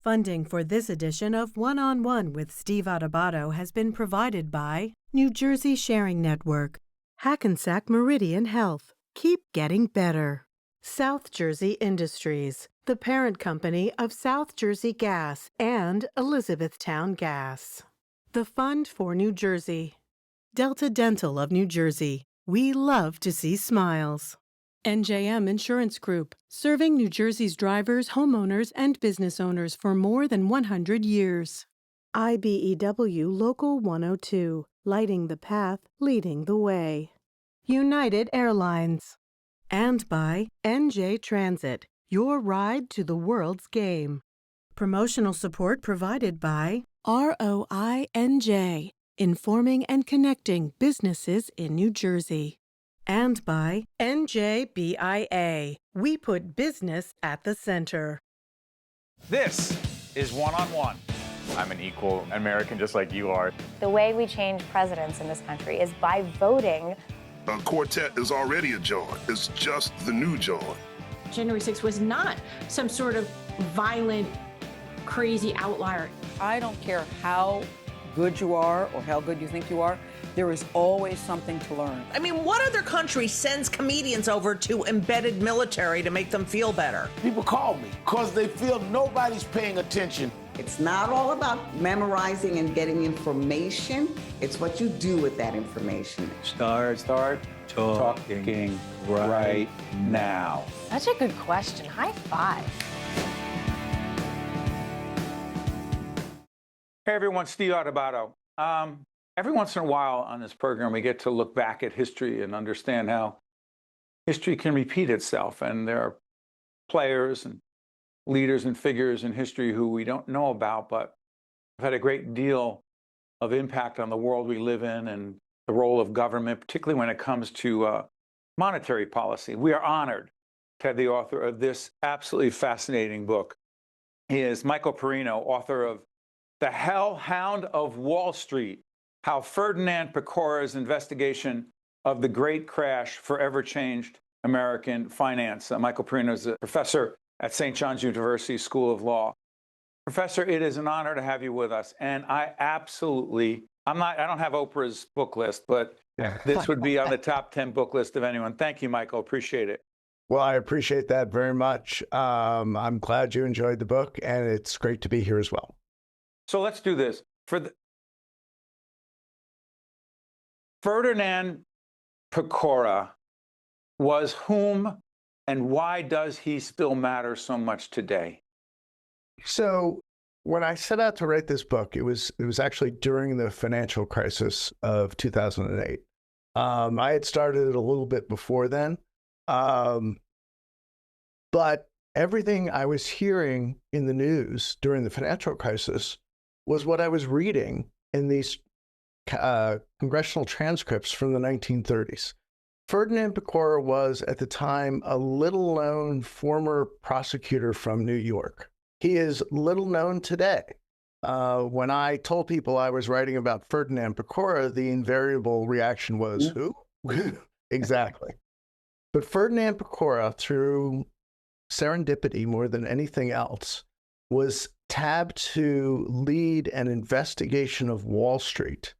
Funding for this edition of One-on-One with Steve Adubato has been provided by New Jersey Sharing Network, Hackensack Meridian Health, Keep Getting Better, South Jersey Industries, the parent company of South Jersey Gas and Elizabethtown Gas. The Fund for New Jersey, Delta Dental of New Jersey. We love to see smiles. NJM Insurance Group, serving New Jersey's drivers, homeowners, and business owners for more than 100 years. IBEW Local 102, lighting the path, leading the way. United Airlines. And by NJ Transit, your ride to the world's game. Promotional support provided by ROINJ, informing and connecting businesses in New Jersey. And by NJBIA, we put business at the center. This is One-on-One. I'm an equal American just like you are. The way we change presidents in this country is by voting. A quartet is already a John. It's just the new John. January 6th was not some sort of violent, crazy outlier. I don't care how good you are or how good you think you are, there is always something to learn. I mean, what other country sends comedians over to embedded military to make them feel better? People call me because they feel nobody's paying attention. It's not all about memorizing and getting information. It's what you do with that information. Start talking right now. Such a good question. High five. Hey everyone, Steve Adubato. Every once in a while on this program, we get to look back at history and understand how history can repeat itself. And there are players and leaders and figures in history who we don't know about, but have had a great deal of impact on the world we live in and the role of government, particularly when it comes to monetary policy. We are honored to have the author of this absolutely fascinating book. He is Michael Perino, author of The Hellhound of Wall Street, How Ferdinand Pecora's Investigation of the Great Crash Forever Changed American Finance. Michael Perino is a professor at St. John's University School of Law. Professor, it is an honor to have you with us. And I don't have Oprah's book list, but this would be on the top 10 book list of anyone. Thank you, Michael. Appreciate it. Well, I appreciate that very much. I'm glad you enjoyed the book, and it's great to be here as well. So let's do this. Ferdinand Pecora was whom and why does he still matter so much today? So when I set out to write this book, it was actually during the financial crisis of 2008. I had started it a little bit before then, but everything I was hearing in the news during the financial crisis was what I was reading in these congressional transcripts from the 1930s. Ferdinand Pecora was, at the time, a little-known former prosecutor from New York. He is little known today. When I told people I was writing about Ferdinand Pecora, the invariable reaction was, who? Exactly. But Ferdinand Pecora, through serendipity more than anything else, was tabbed to lead an investigation of Wall Street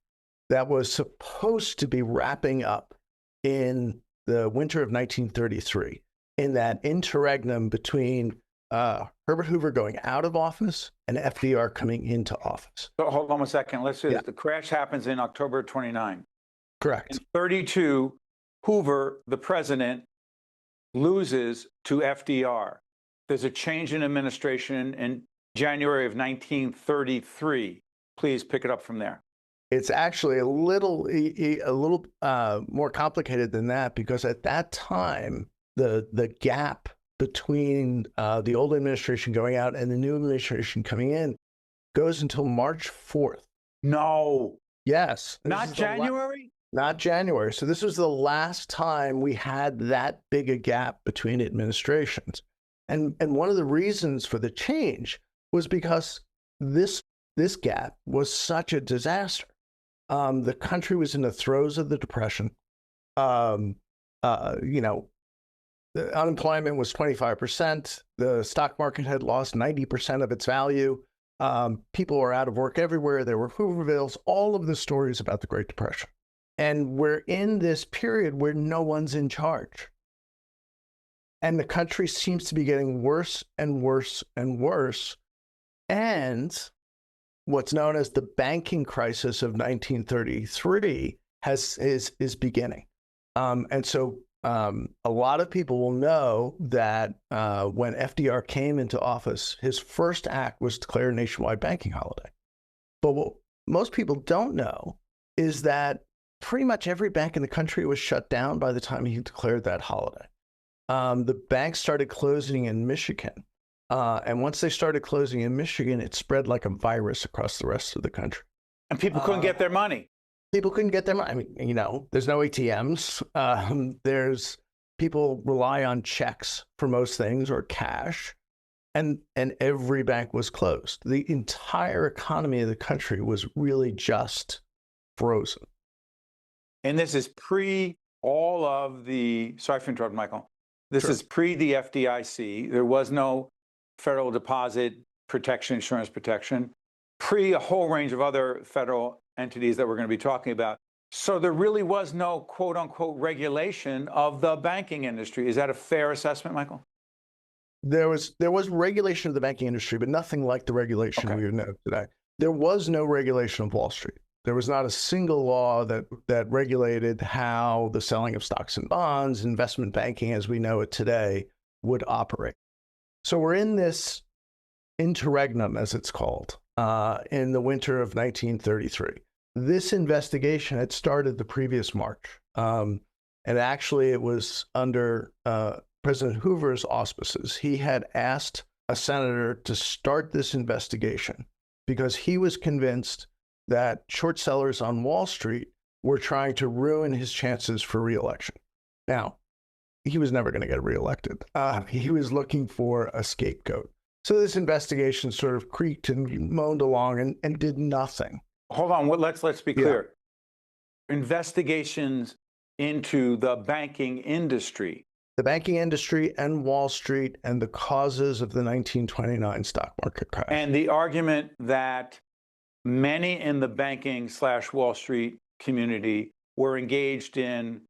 that was supposed to be wrapping up in the winter of 1933, in that interregnum between Herbert Hoover going out of office and FDR coming into office. So hold on a second. Let's do this. The crash happens in October 29. Correct. In 32, Hoover, the president, loses to FDR. There's a change in administration in January of 1933. Please pick it up from there. It's actually a little more complicated than that, because at that time, the gap between the old administration going out and the new administration coming in goes until March 4th. No. Yes. Not January? Not January. So this was the last time we had that big a gap between administrations. And one of the reasons for the change was because this gap was such a disaster. The country was in the throes of the Depression. The unemployment was 25%. The stock market had lost 90% of its value. People were out of work everywhere. There were Hoovervilles, all of the stories about the Great Depression. And we're in this period where no one's in charge. And the country seems to be getting worse and worse and worse. And what's known as the banking crisis of 1933 is beginning. And so a lot of people will know that when FDR came into office, his first act was to declare a nationwide banking holiday. But what most people don't know is that pretty much every bank in the country was shut down by the time he declared that holiday. The banks started closing in Michigan. And once they started closing in Michigan, it spread like a virus across the rest of the country. And people couldn't get their money. People couldn't get their money. I mean, you know, there's no ATMs. People rely on checks for most things or cash. And every bank was closed. The entire economy of the country was really just frozen. And this is pre all of the, sorry for interrupting, Michael. This is pre the FDIC. There was no federal deposit protection, insurance protection, pre a whole range of other federal entities that we're going to be talking about. So there really was no quote unquote regulation of the banking industry. Is that a fair assessment, Michael? There was regulation of the banking industry, but nothing like the regulation we know today. There was no regulation of Wall Street. There was not a single law that regulated how the selling of stocks and bonds, investment banking as we know it today, would operate. So we're in this interregnum, as it's called, in the winter of 1933. This investigation had started the previous March. And actually, it was under President Hoover's auspices. He had asked a senator to start this investigation because he was convinced that short sellers on Wall Street were trying to ruin his chances for reelection. Now, he was never going to get reelected. He was looking for a scapegoat. So this investigation sort of creaked and moaned along and did nothing. Hold on, let's be clear. Yeah. Investigations into the banking industry. The banking industry and Wall Street and the causes of the 1929 stock market crash. And the argument that many in the banking / Wall Street community were engaged in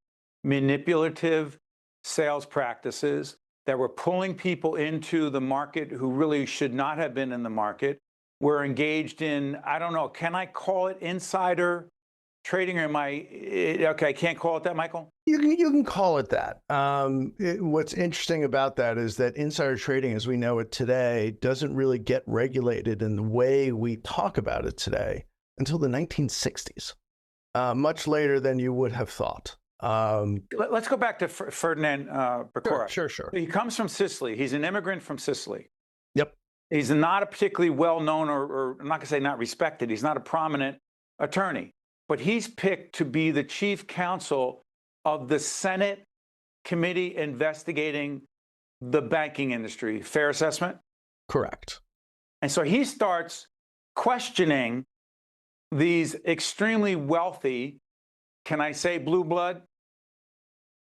manipulative sales practices that were pulling people into the market who really should not have been in the market, were engaged in, I don't know, can I call it insider trading, or am I, okay, I can't call it that, Michael? You can call it that. What's interesting about that is that insider trading, as we know it today, doesn't really get regulated in the way we talk about it today until the 1960s, much later than you would have thought. Let's go back to Ferdinand Pecora. Sure. He comes from Sicily. He's an immigrant from Sicily. Yep. He's not a particularly well-known, or I'm not going to say not respected. He's not a prominent attorney. But he's picked to be the chief counsel of the Senate committee investigating the banking industry. Fair assessment? Correct. And so he starts questioning these extremely wealthy, can I say blue blood?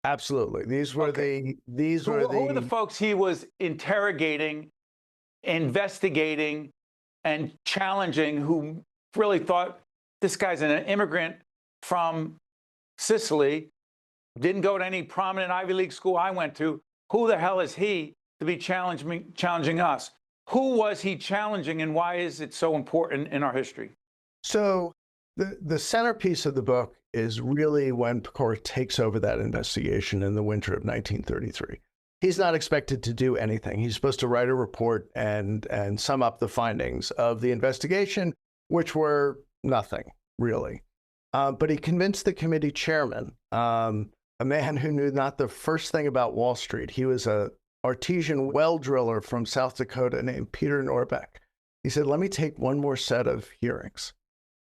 Absolutely. Who are the folks he was interrogating, investigating, and challenging, who really thought, this guy's an immigrant from Sicily, didn't go to any prominent Ivy League school I went to. Who the hell is he to be challenging us? Who was he challenging, and why is it so important in our history? So the centerpiece of the book is really when Pecora takes over that investigation in the winter of 1933. He's not expected to do anything. He's supposed to write a report and sum up the findings of the investigation, which were nothing, really. But he convinced the committee chairman, a man who knew not the first thing about Wall Street. He was an artesian well driller from South Dakota named Peter Norbeck. He said, let me take one more set of hearings.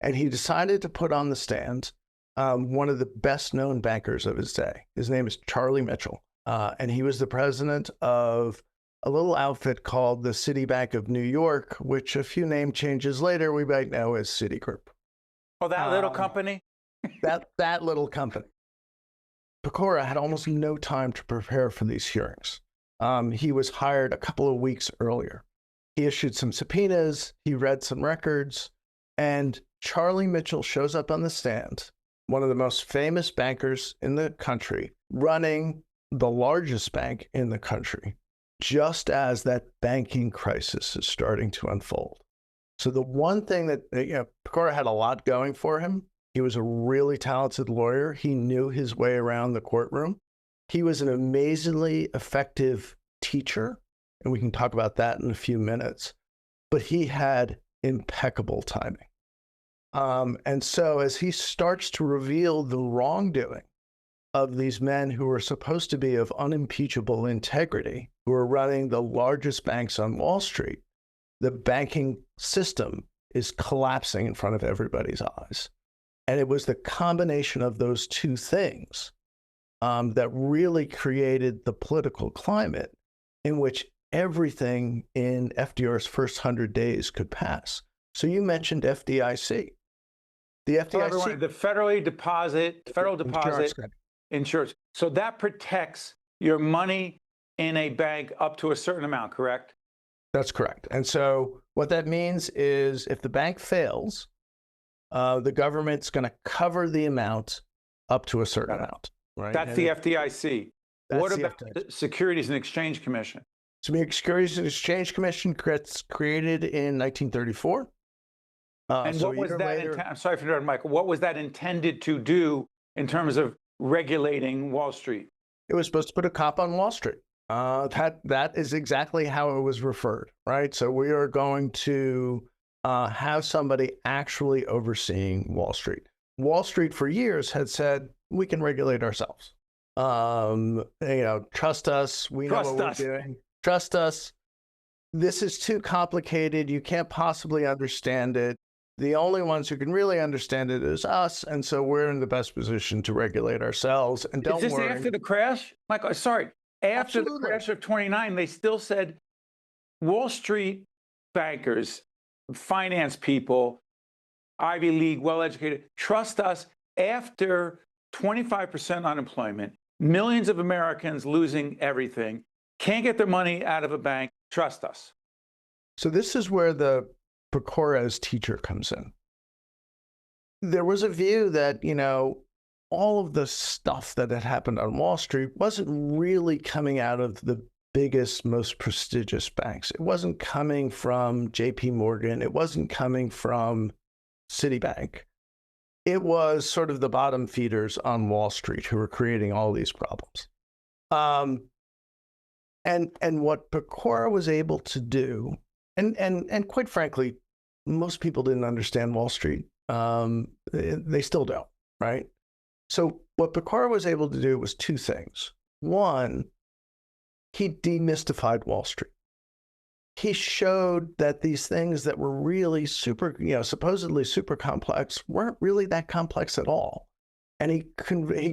And he decided to put on the stand one of the best known bankers of his day. His name is Charlie Mitchell. And he was the president of a little outfit called the Citibank of New York, which a few name changes later we might know as Citigroup. Oh, that little company? that little company. Pecora had almost no time to prepare for these hearings. He was hired a couple of weeks earlier. He issued some subpoenas, he read some records, and Charlie Mitchell shows up on the stand, one of the most famous bankers in the country, running the largest bank in the country, just as that banking crisis is starting to unfold. So the one thing that, Pecora had a lot going for him. He was a really talented lawyer. He knew his way around the courtroom. He was an amazingly effective teacher, and we can talk about that in a few minutes. But he had impeccable timing. And so as he starts to reveal the wrongdoing of these men who are supposed to be of unimpeachable integrity, who are running the largest banks on Wall Street, the banking system is collapsing in front of everybody's eyes. And it was the combination of those two things that really created the political climate in which everything in FDR's first 100 days could pass. So you mentioned FDIC. The FDIC, the Federal Deposit Insurance. So that protects your money in a bank up to a certain amount, correct? That's correct. And so what that means is if the bank fails, the government's going to cover the amount up to a certain amount. Right? That's the FDIC. What about the Securities and Exchange Commission? So the Securities and Exchange Commission gets created in 1934. And what was that? I'm sorry for interrupting, Michael. What was that intended to do in terms of regulating Wall Street? It was supposed to put a cop on Wall Street. That is exactly how it was referred, right? So we are going to have somebody actually overseeing Wall Street. Wall Street for years had said, we can regulate ourselves. Trust us. We know what we're doing. Trust us. This is too complicated. You can't possibly understand it. The only ones who can really understand it is us. And so we're in the best position to regulate ourselves. And don't worry. Is this after the crash? Michael, sorry. After the crash of 29, they still said Wall Street bankers, finance people, Ivy League, well-educated, trust us. After 25% unemployment, millions of Americans losing everything, can't get their money out of a bank, trust us. So this is where the Pecora's teacher comes in. There was a view that, all of the stuff that had happened on Wall Street wasn't really coming out of the biggest, most prestigious banks. It wasn't coming from JP Morgan. It wasn't coming from Citibank. It was sort of the bottom feeders on Wall Street who were creating all these problems. And what Pecora was able to do, and quite frankly, most people didn't understand Wall Street. They still don't, right? So what Pecora was able to do was two things. One, he demystified Wall Street. He showed that these things that were really supposedly super complex weren't really that complex at all. And he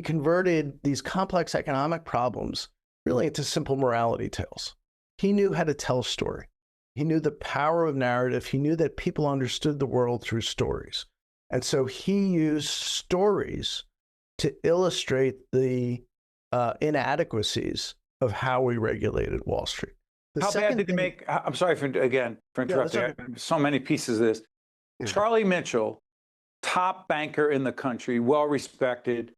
converted these complex economic problems really into simple morality tales. He knew how to tell a story. He knew the power of narrative. He knew that people understood the world through stories. And so he used stories to illustrate the inadequacies of how we regulated Wall Street. How bad did they make? I'm sorry for interrupting. Yeah, so many pieces of this. Yeah. Charlie Mitchell, top banker in the country, well respected.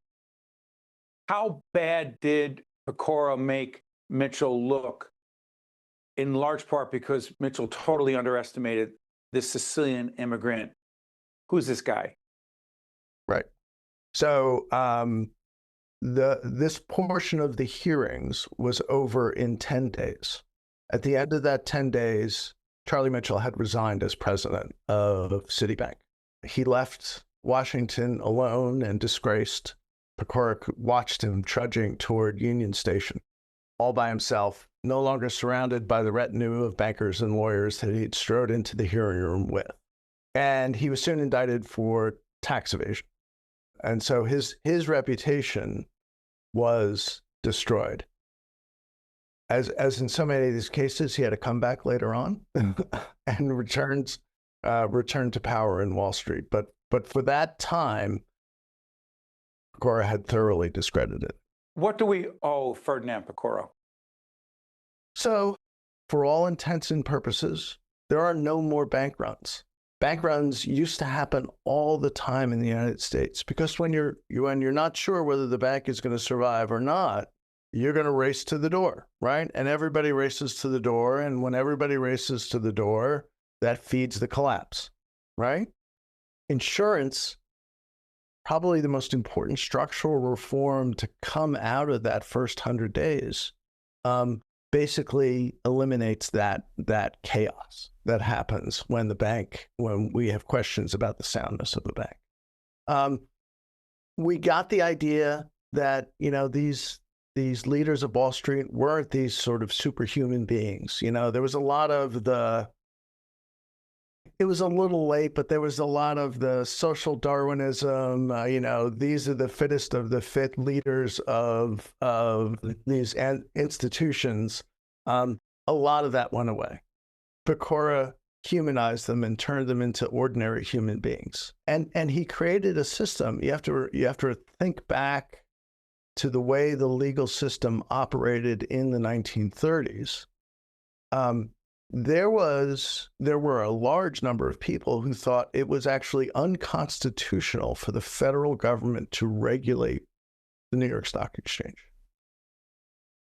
How bad did Pecora make Mitchell look? In large part because Mitchell totally underestimated this Sicilian immigrant. Who's this guy? Right. So this portion of the hearings was over in 10 days. At the end of that 10 days, Charlie Mitchell had resigned as president of Citibank. He left Washington alone and disgraced. Pecora watched him trudging toward Union Station, all by himself, no longer surrounded by the retinue of bankers and lawyers that he'd strode into the hearing room with. And he was soon indicted for tax evasion. And so his reputation was destroyed. As in so many of these cases, he had to come back later on and return to power in Wall Street. But for that time, Pecora had thoroughly discredited it. What do we owe Ferdinand Picoro? So, for all intents and purposes, there are no more bank runs. Bank runs used to happen all the time in the United States because when you're not sure whether the bank is going to survive or not, you're going to race to the door, right? And everybody races to the door, and when everybody races to the door, that feeds the collapse, right? Insurance, probably the most important structural reform to come out of that first 100 days, basically eliminates that chaos that happens when we have questions about the soundness of the bank. We got the idea that, these leaders of Wall Street weren't these sort of superhuman beings. There was a lot of it was a little late, but there was a lot of the social Darwinism, these are the fittest of the fit leaders of these institutions. A lot of that went away. Picoro humanized them and turned them into ordinary human beings. And he created a system. You have to think back to the way the legal system operated in the 1930s. There were a large number of people who thought it was actually unconstitutional for the federal government to regulate the New York Stock Exchange.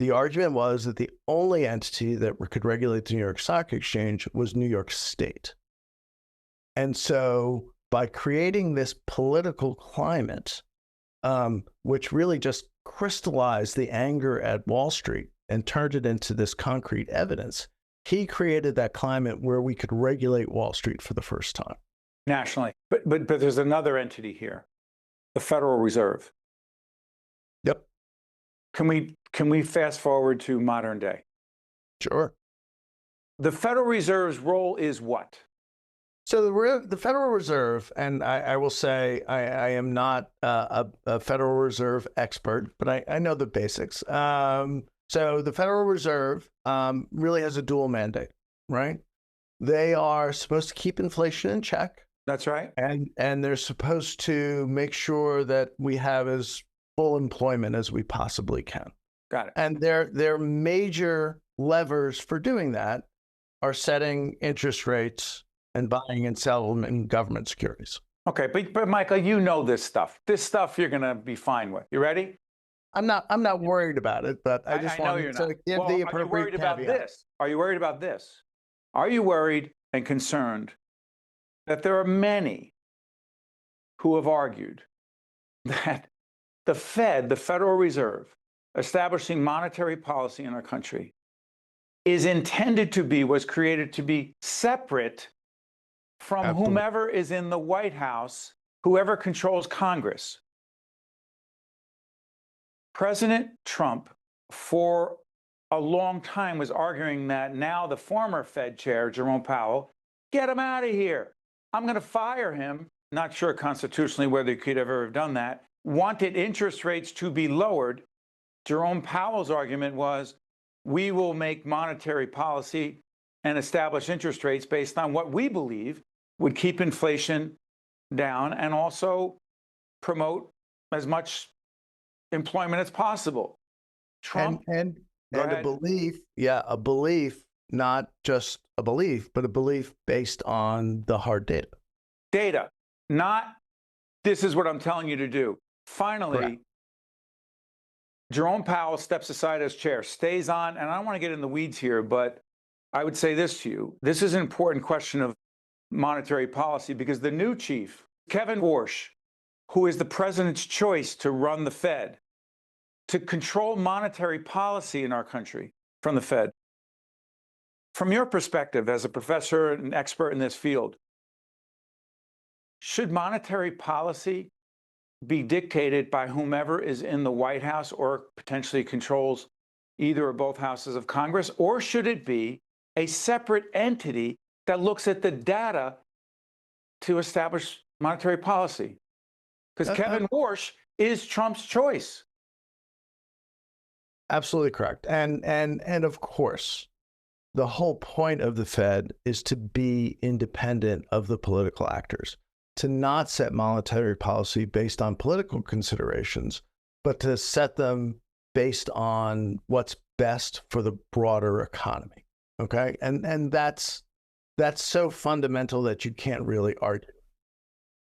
The argument was that the only entity that could regulate the New York Stock Exchange was New York State. And so by creating this political climate, which really just crystallized the anger at Wall Street and turned it into this concrete evidence, he created that climate where we could regulate Wall Street for the first time. Nationally. But there's another entity here, the Federal Reserve. Yep. Can we fast forward to modern day? Sure. The Federal Reserve's role is what? So the Federal Reserve, and I will say I am not a Federal Reserve expert, but I know the basics. So the Federal Reserve really has a dual mandate, right? They are supposed to keep inflation in check. That's right. And they're supposed to make sure that we have as full employment as we possibly can. Got it. And their major levers for doing that are setting interest rates and buying and selling government securities. Okay, but Michael, you know this stuff. This stuff you're going to be fine with. You ready? I'm not worried about it, but I just wanted to give the appropriate caveat. Are you worried about this? Are you worried and concerned that there are many who have argued that the Fed, the Federal Reserve, establishing monetary policy in our country, was created to be separate from Absolutely. whomever is in the White House, whoever controls Congress? President Trump, for a long time, was arguing that now the former Fed chair, Jerome Powell, get him out of here. I'm going to fire him. Not sure constitutionally whether he could ever have done that. Wanted interest rates to be lowered. Jerome Powell's argument was, we will make monetary policy and establish interest rates based on what we believe would keep inflation down and also promote as much employment as possible. Trump and a belief, not just a belief, but a belief based on the hard data. Data, not this is what I'm telling you to do. Finally, Correct. Jerome Powell steps aside as chair, stays on, and I don't want to get in the weeds here, but I would say this to you. This is an important question of monetary policy because the new chief, Kevin Warsh, who is the president's choice to run the Fed, to control monetary policy in our country from the Fed. From your perspective as a professor and expert in this field, should monetary policy be dictated by whomever is in the White House or potentially controls either or both houses of Congress, or should it be a separate entity that looks at the data to establish monetary policy? Because Kevin Warsh is Trump's choice. Absolutely correct. And of course, the whole point of the Fed is to be independent of the political actors, to not set monetary policy based on political considerations, but to set them based on what's best for the broader economy. Okay, and that's so fundamental that you can't really argue.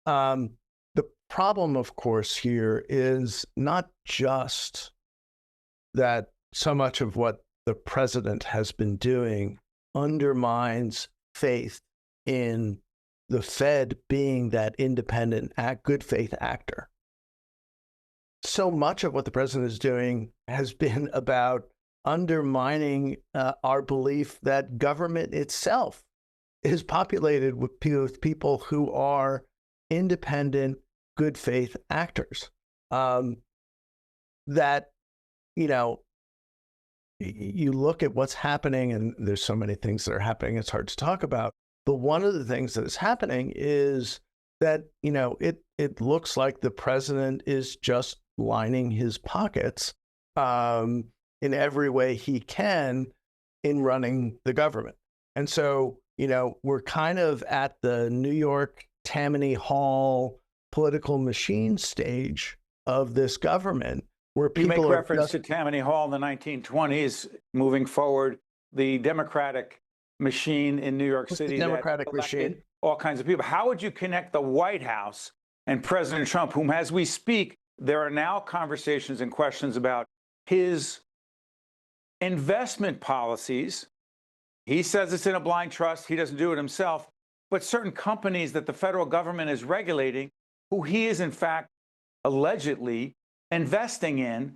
The problem, of course, here is not just that so much of what the president has been doing undermines faith in the Fed being that independent, good faith actor. So much of what the president is doing has been about undermining our belief that government itself is populated with people who are independent, good faith actors. That, you know, you look at what's happening, and there's so many things that are happening, it's hard to talk about. But one of the things that is happening is that, you know, it looks like the president is just lining his pockets in every way he can in running the government. And so, you know, we're kind of at the New York Tammany Hall political machine stage of this government, where people you make reference just to Tammany Hall in the 1920s. Moving forward, the Democratic machine in New York City, the Democratic machine, all kinds of people. How would you connect the White House and President Trump, whom, as we speak, there are now conversations and questions about his investment policies? He says it's in a blind trust. He doesn't do it himself. But certain companies that the federal government is regulating, who he is, in fact, allegedly investing in,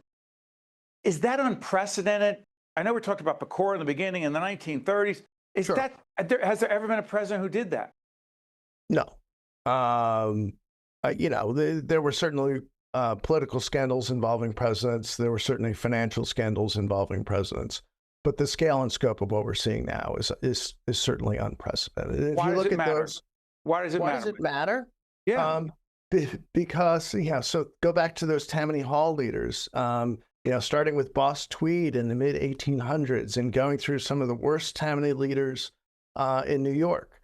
is that unprecedented? I know we talked about Pecora in the beginning in the 1930s. Is Sure. that, has there ever been a president who did that? No. You know, there were certainly political scandals involving presidents. There were certainly financial scandals involving presidents. But the scale and scope of what we're seeing now is certainly unprecedented. If Why you does look it at matter? those, Why does it why matter? does it matter? Yeah. Because, yeah, so go back to those Tammany Hall leaders, you know, starting with Boss Tweed in the mid 1800s and going through some of the worst Tammany leaders in New York.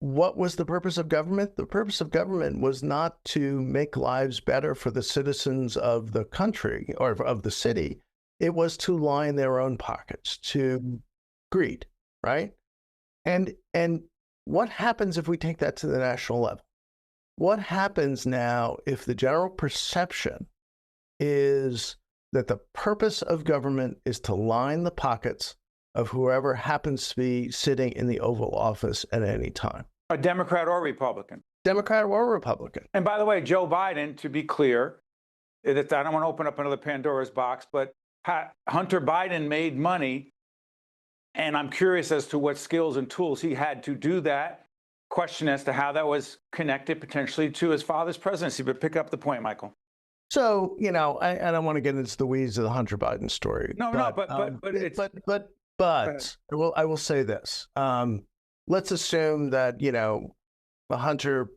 What was the purpose of government? The purpose of government was not to make lives better for the citizens of the country or of the city. It was to line their own pockets, to greed, right? And what happens if we take that to the national level? What happens now if the general perception is that the purpose of government is to line the pockets of whoever happens to be sitting in the Oval Office at any time? A Democrat or Republican. Democrat or Republican. And by the way, Joe Biden, to be clear, I don't want to open up another Pandora's box, but Hunter Biden made money, and I'm curious as to what skills and tools he had to do that. Question as to how that was connected potentially to his father's presidency, but pick up the point, Michael. So, you know, I don't want to get into the weeds of the Hunter Biden story. No, but it's... Well, I will say this. Let's assume that, you know, Hunter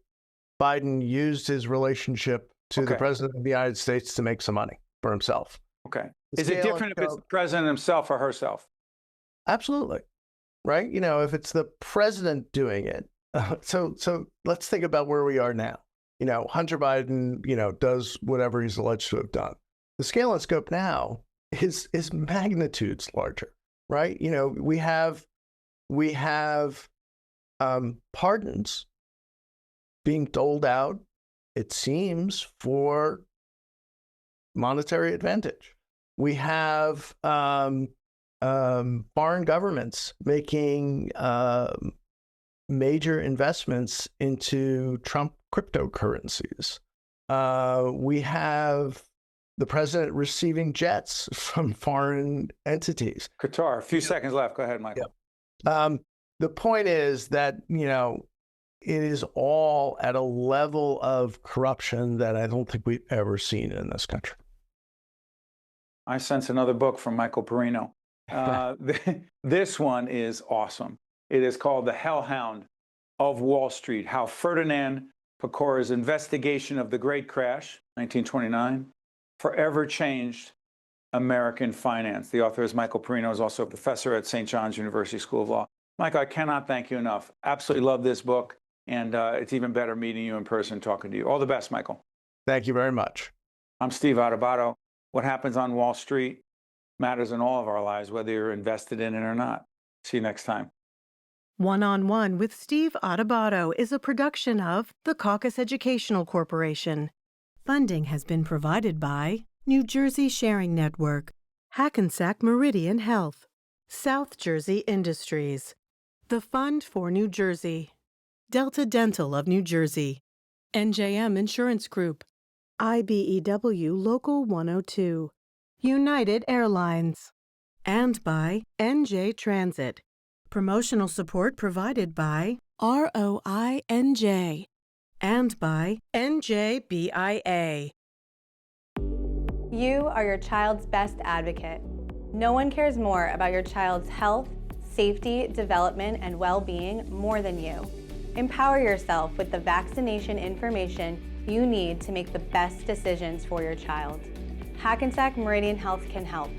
Biden used his relationship to the president of the United States to make some money for himself. Okay. Is it different if it's the president himself or herself? Absolutely. Right? You know, if it's the president doing it. So let's think about where we are now. You know, Hunter Biden, you know, does whatever he's alleged to have done. The scale and scope now is magnitudes larger, right? You know, we have pardons being doled out, it seems, for monetary advantage. We have foreign governments making major investments into Trump cryptocurrencies. We have the president receiving jets from foreign entities. Qatar, a few seconds left. Go ahead, Michael. Yep. The point is that, you know, it is all at a level of corruption that I don't think we've ever seen in this country. I sense another book from Michael Perino. This one is awesome. It is called The Hellhound of Wall Street, How Ferdinand Pecora's Investigation of the Great Crash, 1929, Forever Changed American Finance. The author is Michael Perino, is also a professor at St. John's University School of Law. Michael, I cannot thank you enough. Absolutely love this book, and it's even better meeting you in person, talking to you. All the best, Michael. Thank you very much. I'm Steve Adubato. What happens on Wall Street matters in all of our lives, whether you're invested in it or not. See you next time. One-on-One with Steve Adubato is a production of the Caucus Educational Corporation. Funding has been provided by New Jersey Sharing Network, Hackensack Meridian Health, South Jersey Industries, the Fund for New Jersey, Delta Dental of New Jersey, NJM Insurance Group, IBEW Local 102, United Airlines, and by NJ Transit. Promotional support provided by ROINJ and by NJBIA. You are your child's best advocate. No one cares more about your child's health, safety, development, and well-being more than you. Empower yourself with the vaccination information you need to make the best decisions for your child. Hackensack Meridian Health can help.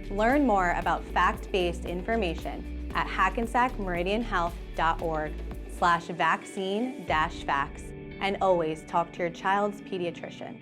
Learn more about fact-based information at hackensackmeridianhealth.org/vaccine-facts, and always talk to your child's pediatrician.